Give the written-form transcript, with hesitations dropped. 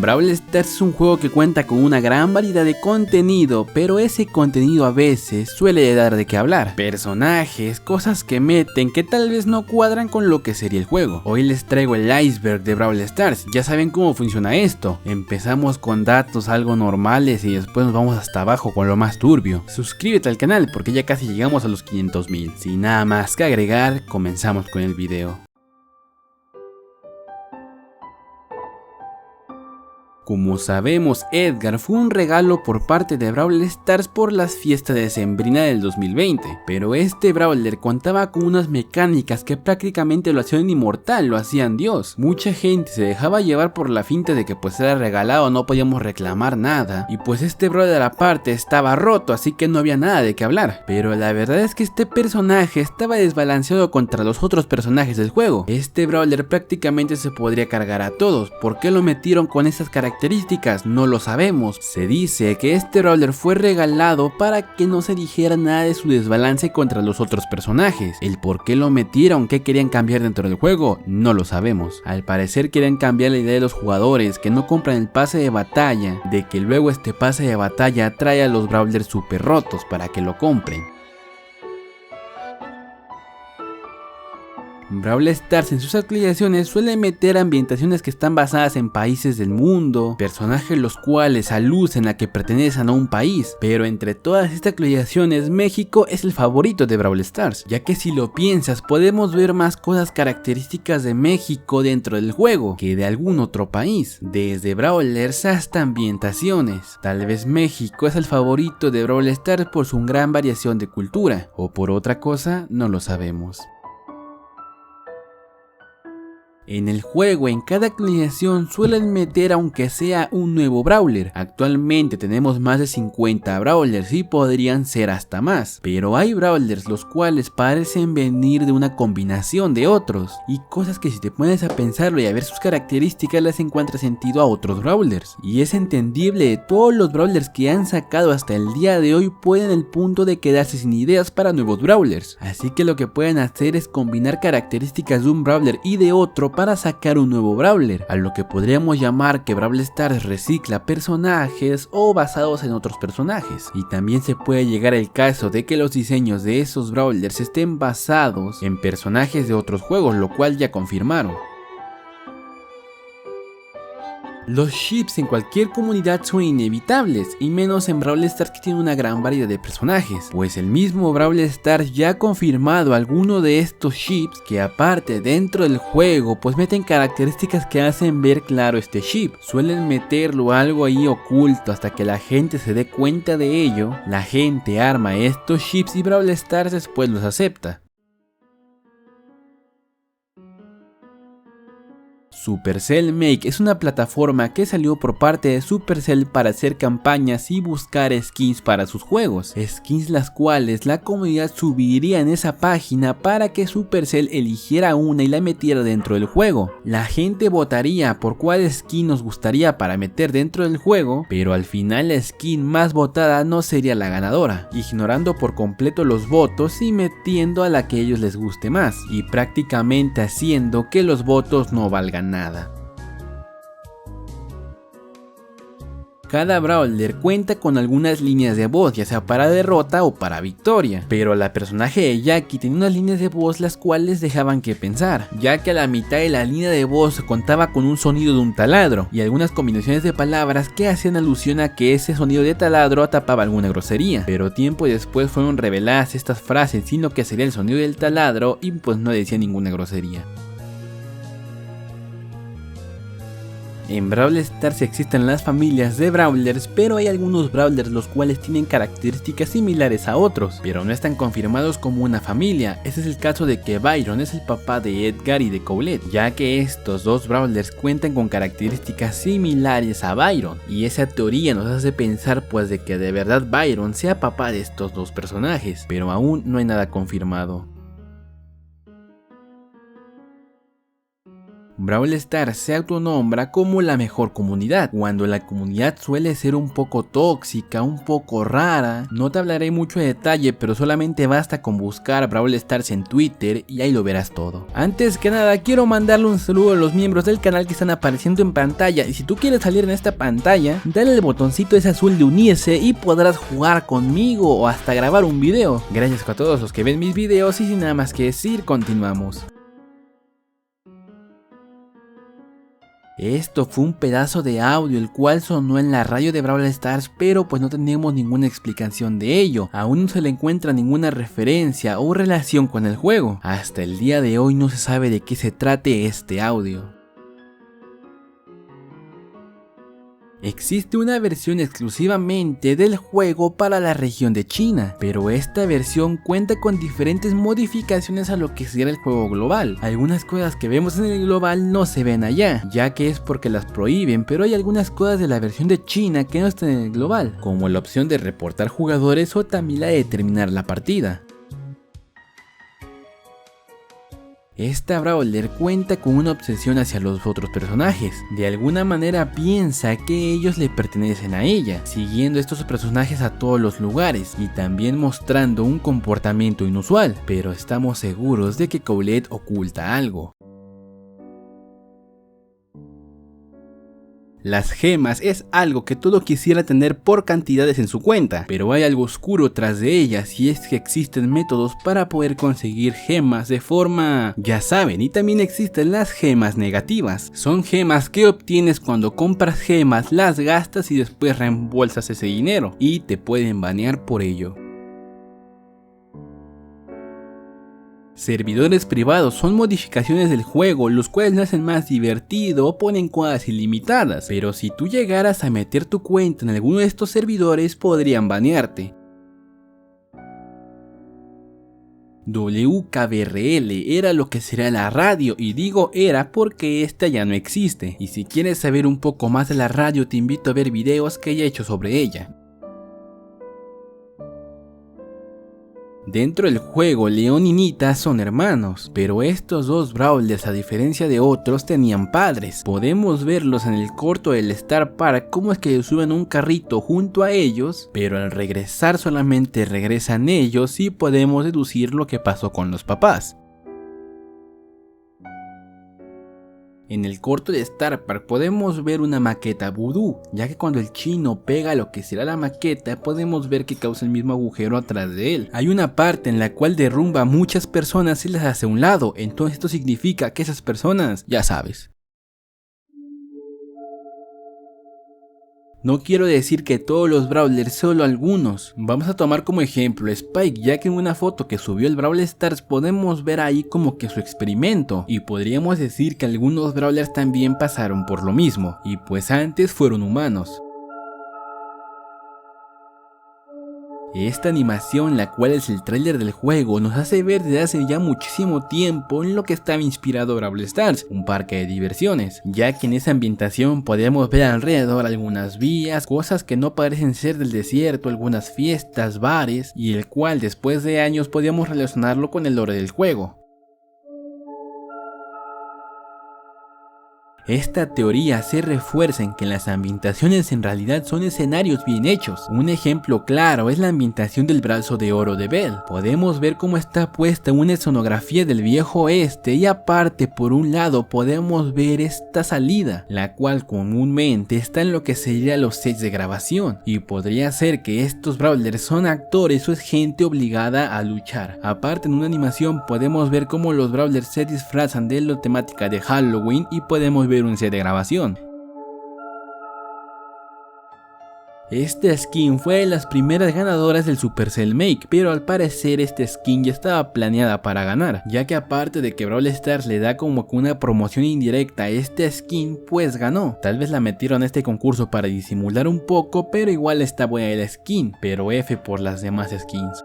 Brawl Stars es un juego que cuenta con una gran variedad de contenido, pero ese contenido a veces suele dar de qué hablar. Personajes, cosas que meten que tal vez no cuadran con lo que sería el juego. Hoy les traigo el iceberg de Brawl Stars. Ya saben cómo funciona esto. Empezamos con datos algo normales y después nos vamos hasta abajo con lo más turbio. Suscríbete al canal porque ya casi llegamos a los 500.000. Sin nada más que agregar, comenzamos con el video. Como sabemos, Edgar fue un regalo por parte de Brawl Stars por las fiestas de decembrina del 2020, pero este Brawler contaba con unas mecánicas que prácticamente lo hacían inmortal, lo hacían Dios. Mucha gente se dejaba llevar por la finta de que pues era regalado, no podíamos reclamar nada, y pues este Brawler aparte estaba roto, así que no había nada de qué hablar. Pero la verdad es que este personaje estaba desbalanceado contra los otros personajes del juego. Este Brawler prácticamente se podría cargar a todos. ¿Por qué lo metieron con esas características? No lo sabemos. Se dice que este Brawler fue regalado para que no se dijera nada de su desbalance contra los otros personajes. El por qué lo metieron, qué querían cambiar dentro del juego, no lo sabemos. Al parecer querían cambiar la idea de los jugadores que no compran el pase de batalla, de que luego este pase de batalla trae a los Brawlers super rotos para que lo compren. Brawl Stars en sus actualizaciones suele meter ambientaciones que están basadas en países del mundo, personajes los cuales alucen a que pertenecen a un país, pero entre todas estas actualizaciones México es el favorito de Brawl Stars, ya que si lo piensas podemos ver más cosas características de México dentro del juego que de algún otro país, desde Brawlers hasta ambientaciones. Tal vez México es el favorito de Brawl Stars por su gran variación de cultura, o por otra cosa no lo sabemos. En el juego, en cada actualización suelen meter aunque sea un nuevo Brawler. Actualmente tenemos más de 50 Brawlers y podrían ser hasta más, pero hay Brawlers los cuales parecen venir de una combinación de otros, y cosas que si te pones a pensarlo y a ver sus características les encuentra sentido a otros Brawlers. Y es entendible, todos los Brawlers que han sacado hasta el día de hoy pueden el punto de quedarse sin ideas para nuevos Brawlers, así que lo que pueden hacer es combinar características de un Brawler y de otro para sacar un nuevo Brawler, a lo que podríamos llamar que Brawl Stars recicla personajes o basados en otros personajes. Y también se puede llegar al caso de que los diseños de esos Brawlers estén basados en personajes de otros juegos, lo cual ya confirmaron. Los ships en cualquier comunidad son inevitables, y menos en Brawl Stars que tiene una gran variedad de personajes, pues el mismo Brawl Stars ya ha confirmado alguno de estos ships que aparte dentro del juego pues meten características que hacen ver claro este ship. Suelen meterlo algo ahí oculto hasta que la gente se dé cuenta de ello, la gente arma estos ships y Brawl Stars después los acepta. Supercell Make es una plataforma que salió por parte de Supercell para hacer campañas y buscar skins para sus juegos, skins las cuales la comunidad subiría en esa página para que Supercell eligiera una y la metiera dentro del juego. La gente votaría por cuál skin nos gustaría para meter dentro del juego, pero al final la skin más votada no sería la ganadora, ignorando por completo los votos y metiendo a la que a ellos les guste más, y prácticamente haciendo que los votos no valgan nada. Cada Brawler cuenta con algunas líneas de voz, ya sea para derrota o para victoria, pero la personaje de Jackie tenía unas líneas de voz las cuales dejaban que pensar, ya que a la mitad de la línea de voz contaba con un sonido de un taladro y algunas combinaciones de palabras que hacían alusión a que ese sonido de taladro tapaba alguna grosería, pero tiempo después fueron reveladas estas frases sin lo que sería el sonido del taladro y pues no decía ninguna grosería. En Brawl Stars existen las familias de Brawlers, pero hay algunos Brawlers los cuales tienen características similares a otros, pero no están confirmados como una familia. Ese es el caso de que Byron es el papá de Edgar y de Colette, ya que estos dos Brawlers cuentan con características similares a Byron, y esa teoría nos hace pensar pues de que de verdad Byron sea papá de estos dos personajes, pero aún no hay nada confirmado. Brawl Stars se autonombra como la mejor comunidad, cuando la comunidad suele ser un poco tóxica, un poco rara. No te hablaré mucho de detalle, pero solamente basta con buscar Brawl Stars en Twitter y ahí lo verás todo. Antes que nada, quiero mandarle un saludo a los miembros del canal que están apareciendo en pantalla, y si tú quieres salir en esta pantalla, dale el botoncito ese azul de unirse y podrás jugar conmigo o hasta grabar un video. Gracias a todos los que ven mis videos, y sin nada más que decir, continuamos. Esto fue un pedazo de audio el cual sonó en la radio de Brawl Stars, pero pues no tenemos ninguna explicación de ello. Aún no se le encuentra ninguna referencia o relación con el juego. Hasta el día de hoy no se sabe de qué se trate este audio. Existe una versión exclusivamente del juego para la región de China, pero esta versión cuenta con diferentes modificaciones a lo que sería el juego global. Algunas cosas que vemos en el global no se ven allá, ya que es porque las prohíben, pero hay algunas cosas de la versión de China que no están en el global, como la opción de reportar jugadores o también la de terminar la partida. Esta Brawler cuenta con una obsesión hacia los otros personajes, de alguna manera piensa que ellos le pertenecen a ella, siguiendo estos personajes a todos los lugares y también mostrando un comportamiento inusual, pero estamos seguros de que Colette oculta algo. Las gemas es algo que todo quisiera tener por cantidades en su cuenta, pero hay algo oscuro tras de ellas, y es que existen métodos para poder conseguir gemas de forma, ya saben, y también existen las gemas negativas. Son gemas que obtienes cuando compras gemas, las gastas y después reembolsas ese dinero, y te pueden banear por ello. Servidores privados son modificaciones del juego, los cuales lo hacen más divertido o ponen cosas ilimitadas, pero si tú llegaras a meter tu cuenta en alguno de estos servidores podrían banearte. WKBRL era lo que sería la radio, y digo era porque esta ya no existe, y si quieres saber un poco más de la radio te invito a ver videos que haya hecho sobre ella. Dentro del juego, Leon y Nita son hermanos, pero estos dos Brawlers, a diferencia de otros, tenían padres. Podemos verlos en el corto del Star Park cómo es que suben un carrito junto a ellos, pero al regresar solamente regresan ellos y podemos deducir lo que pasó con los papás. En el corto de Star Park podemos ver una maqueta vudú, ya que cuando el chino pega lo que será la maqueta podemos ver que causa el mismo agujero atrás de él. Hay una parte en la cual derrumba a muchas personas y las hace a un lado, entonces esto significa que esas personas, ya sabes. No quiero decir que todos los Brawlers, solo algunos. Vamos a tomar como ejemplo a Spike, ya que en una foto que subió el Brawl Stars podemos ver ahí como que su experimento, y podríamos decir que algunos Brawlers también pasaron por lo mismo, y pues antes fueron humanos. Esta animación, la cual es el tráiler del juego, nos hace ver desde hace ya muchísimo tiempo en lo que estaba inspirado Brawl Stars, un parque de diversiones, ya que en esa ambientación podemos ver alrededor algunas vías, cosas que no parecen ser del desierto, algunas fiestas, bares, y el cual después de años podíamos relacionarlo con el lore del juego. Esta teoría se refuerza en que las ambientaciones en realidad son escenarios bien hechos. Un ejemplo claro es la ambientación del brazo de oro de Belle. Podemos ver cómo está puesta una escenografía del viejo oeste, y aparte por un lado podemos ver esta salida, la cual comúnmente está en lo que sería los sets de grabación, y podría ser que estos Brawlers son actores o es gente obligada a luchar. Aparte, en una animación podemos ver cómo los Brawlers se disfrazan de la temática de Halloween y podemos ver un set de grabación. Esta skin fue de las primeras ganadoras del Supercell Make, pero al parecer esta skin ya estaba planeada para ganar, ya que aparte de que Brawl Stars le da como que una promoción indirecta a esta skin, pues ganó. Tal vez la metieron a este concurso para disimular un poco, pero igual está buena la skin, pero F por las demás skins.